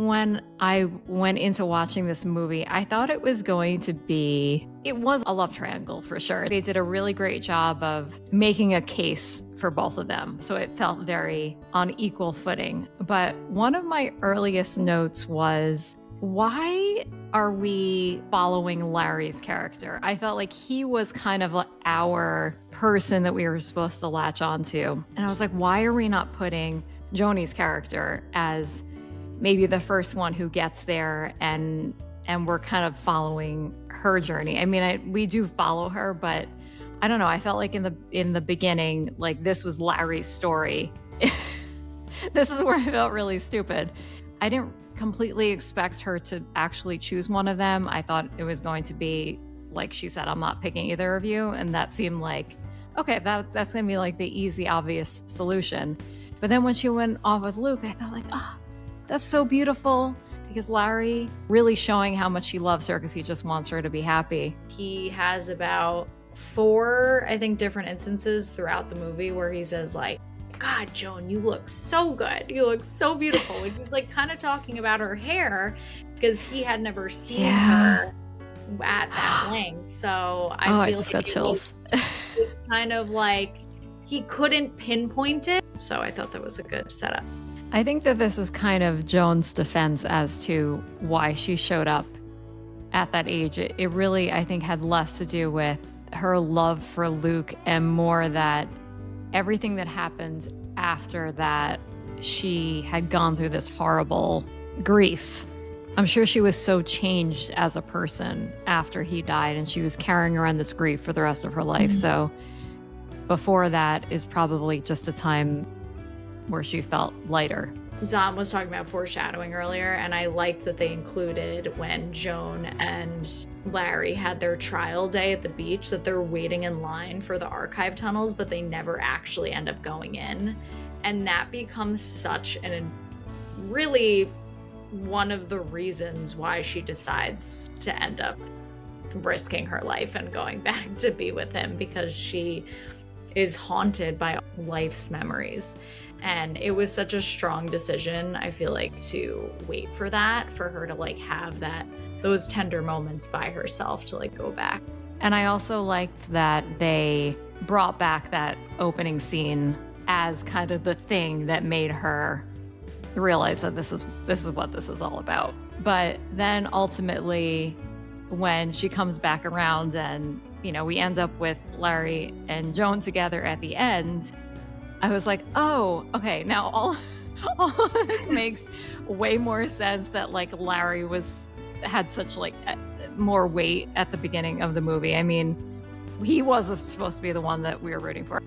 when I went into watching this movie, I thought it was it was a love triangle for sure. They did a really great job of making a case for both of them. So it felt very on equal footing. But one of my earliest notes was, why are we following Larry's character? I felt like he was kind of our person that we were supposed to latch onto. And I was like, why are we not putting Joni's character as maybe the first one who gets there and we're kind of following her journey? I mean, we do follow her, but I don't know. I felt like in the beginning, like this was Larry's story. This is where I felt really stupid. I didn't completely expect her to actually choose one of them. I thought it was going to be like she said, I'm not picking either of you. And that seemed like, okay, that's going to be like the easy, obvious solution. But then when she went off with Luke, I thought like, oh, that's so beautiful, because Larry really showing how much he loves her because he just wants her to be happy. He has about 4, I think, different instances throughout the movie where he says like, God, Joan, you look so good. You look so beautiful. Which is like kind of talking about her hair because he had never seen her at that length. So I feel just got chills. Just kind of like he couldn't pinpoint it. So I thought that was a good setup. I think that this is kind of Joan's defense as to why she showed up at that age. It really, I think, had less to do with her love for Luke and more that everything that happened after that, she had gone through this horrible grief. I'm sure she was so changed as a person after he died, and she was carrying around this grief for the rest of her life. Mm-hmm. So before that is probably just a time where she felt lighter. Dom was talking about foreshadowing earlier, and I liked that they included when Joan and Larry had their trial day at the beach, that they're waiting in line for the archive tunnels, but they never actually end up going in. And that becomes such really one of the reasons why she decides to end up risking her life and going back to be with him, because she is haunted by life's memories. And it was such a strong decision, I feel like, to wait for that, for her to like have those tender moments by herself to like go back. And I also liked that they brought back that opening scene as kind of the thing that made her realize that this is what this is all about. But then ultimately, when she comes back around and, you know, we end up with Larry and Joan together at the end, I was like, oh, okay, now all of this makes way more sense, that like Larry had such like more weight at the beginning of the movie. I mean, he was supposed to be the one that we were rooting for.